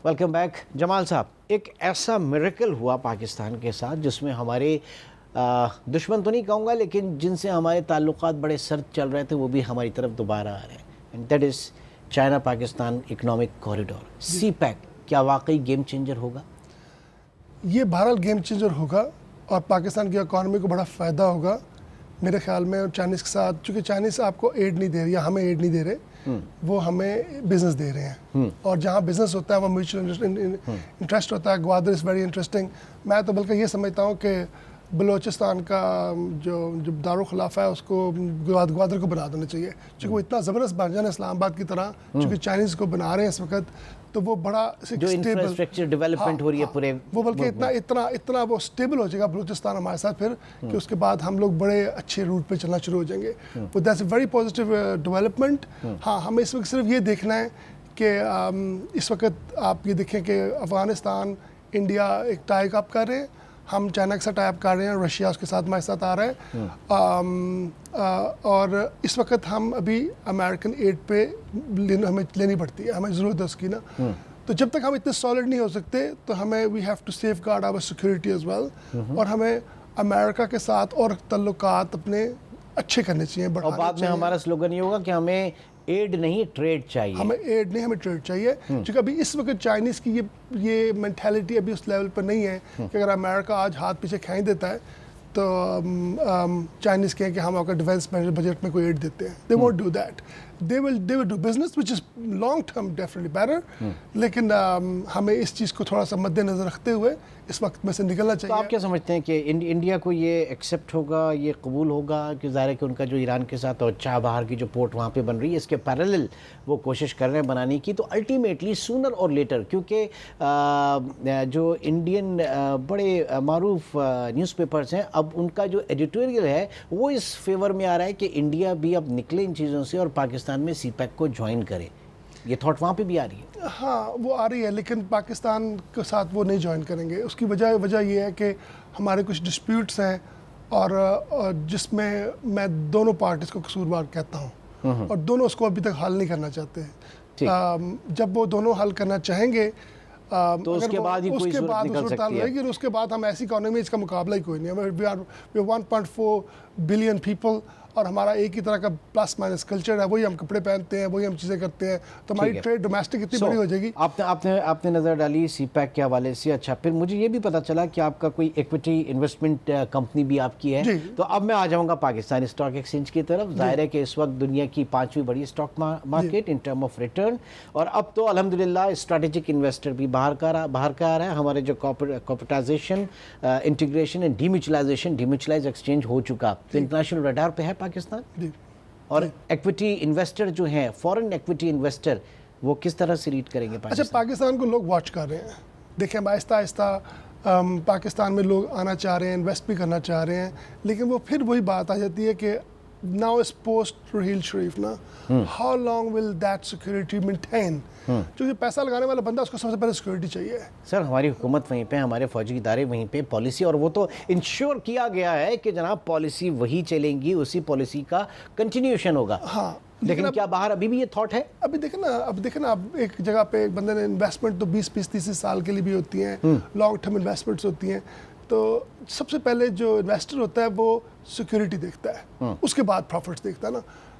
Welcome back جمال صاحب. ایک ایسا میریکل ہوا پاکستان کے ساتھ جس میں ہمارے دشمن تو نہیں کہوں گا لیکن جن سے ہمارے تعلقات بڑے سرد چل رہے تھے وہ بھی ہماری طرف دوبارہ آ رہے ہیں. And that is China Pakistan economic corridor CPEC. کیا واقعی گیم چینجر ہوگا؟ یہ بہرحال گیم چینجر ہوگا اور پاکستان کی اکانومی کو بڑا فائدہ ہوگا میرے خیال میں. چائنیز کے ساتھ چونکہ چائنیز آپ کو ایڈ نہیں دے رہی یا ہمیں ایڈ نہیں دے رہے, وہ ہمیں بزنس دے رہے ہیں, اور جہاں بزنس ہوتا ہے وہ میوچل انٹرسٹ ہوتا ہے. Gwadar is very interesting. میں تو بلکہ یہ سمجھتا ہوں کہ بلوچستان کا جو دارالخلافہ ہے اس کو گوادر کو بنا دینا چاہیے, چونکہ وہ اتنا زبردست بن جانا اسلام آباد کی طرح, چونکہ چائنیز کو بنا رہے ہیں اس وقت, تو وہ بڑا جو انفراسٹرکچر ڈیولپمنٹ ہو رہی ہے پورے, وہ بلکہ اتنا وہ اسٹیبل ہو جائے گا بلوچستان ہمارے ساتھ پھر کہ اس کے بعد ہم لوگ بڑے اچھے روٹ پہ چلنا شروع ہو جائیں گے. وہ that's a very positive development. ہاں, ہمیں اس وقت صرف یہ دیکھنا ہے کہ اس وقت آپ یہ دیکھیں کہ افغانستان انڈیا ایک ٹائی اپ کر رہے ہیں, ہم چائنا کے ساتھ ٹائی اپ کر رہے ہیں, رشیا اس کے ساتھ ہمارے ساتھ آ رہا ہے, اور اس وقت ہم ابھی امریکن ایڈ پہ ہمیں لینی پڑتی ہے, ہمیں ضرورت ہے اس کی نا. تو جب تک ہم اتنے سالڈ نہیں ہو سکتے تو ہمیں we have to safeguard our security as well, اور ہمیں امریکہ کے ساتھ اور تعلقات اپنے اچھے کرنے چاہیے. اور بعد میں ہمارا سلوگن یہ ہوگا کہ ہمیں ایڈ نہیں ٹریڈ چاہیے. ہمیں ایڈ نہیں, ہمیں ٹریڈ چاہیے, کیونکہ ابھی اس وقت چائنیز کی یہ مینٹیلٹی ابھی اس لیول پر نہیں ہے کہ اگر امریکہ آج ہاتھ پیچھے کھینچ دیتا ہے تو چائنیز کہیں کہ ہم آپ کا ڈیفینس بجٹ میں کوئی ایڈ دیتے ہیں. They won't do that. They will do business which is long term definitely better, لیکن ہمیں اس چیز کو تھوڑا سا مد نظر رکھتے ہوئے اس وقت میں سے نکلنا چاہیے. تو آپ کیا سمجھتے ہیں کہ انڈیا کو یہ ایکسیپٹ ہوگا, یہ قبول ہوگا کہ ظاہر ہے کہ ان کا جو ایران کے ساتھ اور چابہار کی جو پورٹ وہاں پہ بن رہی ہے اس کے پیرالل وہ کوشش کر رہے ہیں بنانے کی, تو الٹیمیٹلی سونر اور لیٹر, کیونکہ جو انڈین بڑے معروف نیوز پیپرز ہیں اب ان کا جو ایڈیٹوریل ہے وہ اس فیور میں آ رہا ہے کہ انڈیا بھی اب نکلے ان چیزوں سے اور پاکستان میں سی پیک کو جوائن کرے. یہ تھاٹ وہاں پہ بھی آ رہی ہے. ہاں, وہ آ رہی ہے, لیکن پاکستان کے ساتھ وہ نہیں جوائن کریں گے. اس کی وجہ یہ ہے کہ ہمارے کچھ ڈسپیوٹس ہیں اور جس میں دونوں پارٹیز کو قصوروار کہتا ہوں, اور دونوں اس کو ابھی تک حل نہیں کرنا چاہتے ہیں. جب وہ دونوں حل کرنا چاہیں گے تو اس کے بعد ہی کوئی صورت نکل سکتی ہے. اس کے بعد ہم ایسی اکانومی, اس کا مقابلہ ہی کوئی نہیں ہے. وی آر 1.4 بلین پیپل, اور ہمارا ایک ہی طرح کا پلس مائنس کلچر ہے, وہی ہم کپڑے پہنتے ہیں, وہی ہم چیزیں کرتے ہیں, تو ہماری ٹریڈ ڈومیسٹک اتنی بڑی ہو جائے گی. آپ نے نظر ڈالی سی پیک کے حوالے سے. اچھا, پھر مجھے یہ بھی پتا چلا کہ آپ کا کوئی ایکویٹی انویسٹمنٹ کمپنی بھی آپ کی ہے. تو اب میں آ جاؤں گا پاکستانی اسٹاک ایکسچینج کی طرف. ظاہر ہے کہ اس وقت دنیا کی 5ویں بڑی stock market in term of return, اور اب تو الحمدللہ اسٹریٹجک انویسٹر بھی باہر کا آ رہا ہے. ہمارے جو کارپوریٹائزیشن, انٹیگریشن اینڈ ڈیمیوچلائز ایکسچینج ہو چکا, تو انٹرنیشنل ریڈار پہ ہے پاکستان. اور ایکویٹی انویسٹر جو ہیں, فورن ایکویٹی انویسٹر, وہ کس طرح سے ریڈ کریں گے پاکستان؟ اچھا, پاکستان کو لوگ واچ کر رہے ہیں. دیکھیں آہستہ آہستہ پاکستان میں لوگ آنا چاہ رہے ہیں, انویسٹ بھی کرنا چاہ رہے ہیں, لیکن وہ پھر وہی بات آ جاتی ہے کہ now is post رحیل شریف نا, how long will that security maintain. جو پیسہ لگانے والا بندہ اس کو سب سے پہلے سیکورٹی چاہیے. سر, ہماری حکومت وہیں پہ, ہمارے فوجی ادارے وہیں پہ, پالیسی, اور وہ تو انشور کیا گیا ہے کہ جناب پالیسی وہی چلیں گی, اسی پالیسی کا کنٹینیوشن ہوگا. ہاں, لیکن کیا باہر ابھی بھی یہ تھاٹ ہے؟ ابھی دیکھیں نا, اب ایک جگہ پہ ایک بندے نے انویسٹمنٹ تو 20-30 سال کے لیے بھی ہوتی ہیں, لانگ ٹرم انویسٹمنٹس ہوتی ہیں, تو سب سے پہلے جو انویسٹر ہوتا ہے وہ سیکورٹی دیکھتا ہے, اس کے بعد پروفٹس دیکھتا ہے نا.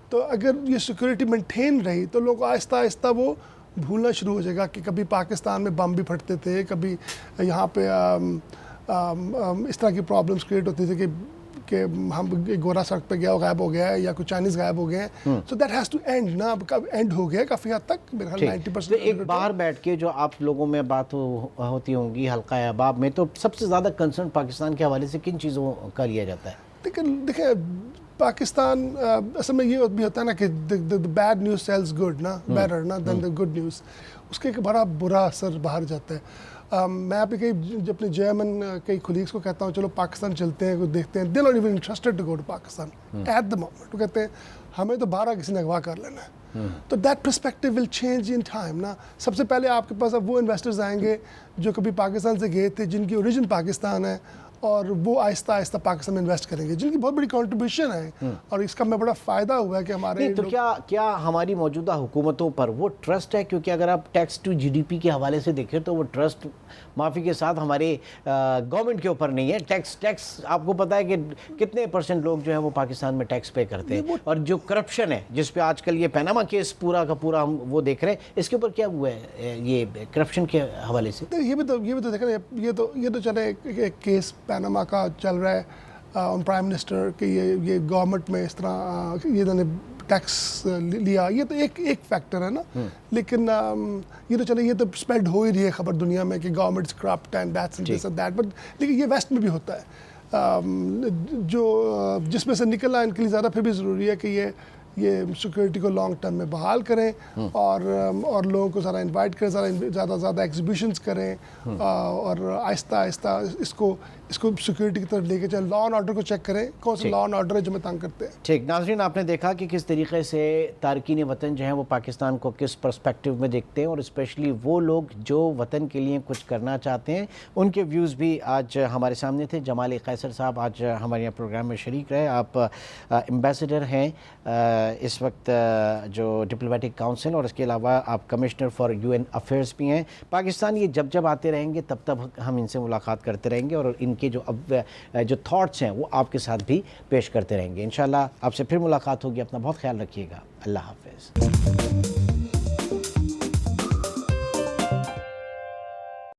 تو اگر یہ سیکورٹی مینٹین رہی تو لوگ آہستہ آہستہ وہ بھولنا شروع ہو جائے گا کہ کبھی پاکستان میں بم بھی پھٹتے تھے, کبھی یہاں پہ اس طرح کی پرابلمس کریٹ ہوتی تھی کہ ہم گورا سڑک پہ گیا غائب ہو گیا ہے یا کوئی چائنیز غائب ہو گئے ہیں. So that has to and نا, اب اینڈ ہو گیا کافی حد تک, میرے خیال 90%. ایک باہر بیٹھ کے جو آپ لوگوں میں بات ہوتی ہوں گی حلقہ احباب میں, تو سب سے زیادہ کنسرن پاکستان کے حوالے سے کن چیزوں کا لیا جاتا ہے؟ دیکھیں پاکستان اصل میں یہ بھی ہوتا ہے نا کہ بیڈ نیوز سیلز گڈ نا, بیٹر نا دین دا گڈ نیوز. اس کا ایک بڑا برا اثر باہر جاتا ہے. میں آپ اپنے جرمن کئی کولیگس کو کہتا ہوں چلو پاکستان چلتے ہیں, کچھ دیکھتے ہیں. They not even interested to go to Pakistan at the moment. وہ کہتے ہیں ہمیں تو باہر کسی نے اغوا کر لینا ہے. تو that perspective will change in time نا. سب سے پہلے آپ کے پاس اب وہ انویسٹرز آئیں گے جو کبھی پاکستان سے گئے تھے, جن کی اوریجن پاکستان ہے, اور وہ آہستہ آہستہ پاکستان میں انویسٹ کریں گے، جن کی بہت بڑی کنٹریبیوشن ہے اور اس کا ہمیں بڑا فائدہ ہوا ہے کہ ہمارے تو کیا ہماری موجودہ حکومتوں پر وہ ٹرسٹ ہے؟ کیونکہ اگر آپ tax to G D P کے حوالے سے دیکھیں تو وہ ٹرسٹ معافی کے ساتھ ہمارے گورنمنٹ کے اوپر نہیں ہے. ٹیکس آپ کو پتہ ہے کہ کتنے پرسنٹ لوگ جو ہیں وہ پاکستان میں ٹیکس پے کرتے ہیں، اور جو کرپشن ہے جس پہ آج کل یہ پیناما کیس پورا کا پورا ہم وہ دیکھ رہے ہیں، اس کے اوپر کیا ہوا ہے یہ کرپشن کے حوالے سے؟ یہ بھی تو دیکھیں، یہ تو چلے ایک کیس پیناما کا چل رہا ہے آن پرائم منسٹر کہ یہ گورنمنٹ میں اس طرح یہ انہوں نے ٹیکس لیا، یہ تو ایک فیکٹر ہے نا. لیکن یہ تو چلے، یہ تو اسپریڈ ہو ہی رہی ہے خبر دنیا میں کہ government corrupt and that, but لیکن یہ ویسٹ میں بھی ہوتا ہے. جو جس میں سے نکلنا ان کے لیے زیادہ پھر بھی ضروری ہے کہ یہ سیکورٹی کو لانگ ٹرم میں بحال کریں اور لوگوں کو ذرا انوائٹ کریں، زیادہ زیادہ ایگزیبیشنز کریں اور آہستہ آہستہ اس کو سیکورٹی کی طرف لے کے چلیں. لا اینڈ آرڈر کو چیک کریں، کون سے لا اینڈ آرڈر ہے جو میں تنگ کرتے ہیں. ٹھیک ناظرین، آپ نے دیکھا کہ کس طریقے سے تارکین وطن جو ہیں وہ پاکستان کو کس پرسپیکٹیو میں دیکھتے ہیں، اور اسپیشلی وہ لوگ جو وطن کے لیے کچھ کرنا چاہتے ہیں، ان کے ویوز بھی آج ہمارے سامنے تھے. جمال قیصر صاحب آج ہمارے یہاں پروگرام میں شریک رہے. آپ ایمبیسڈر ہیں اس وقت جو ڈپلومیٹک کاؤنسل، اور اس کے علاوہ آپ commissioner for U N affairs بھی ہیں. پاکستان یہ جب آتے رہیں گے تب ہم ان سے ملاقات کرتے رہیں گے، اور ان کے جو تھاٹس ہیں وہ آپ کے ساتھ بھی پیش کرتے رہیں گے. انشاءاللہ آپ سے پھر ملاقات ہوگی. اپنا بہت خیال رکھیے گا. اللہ حافظ.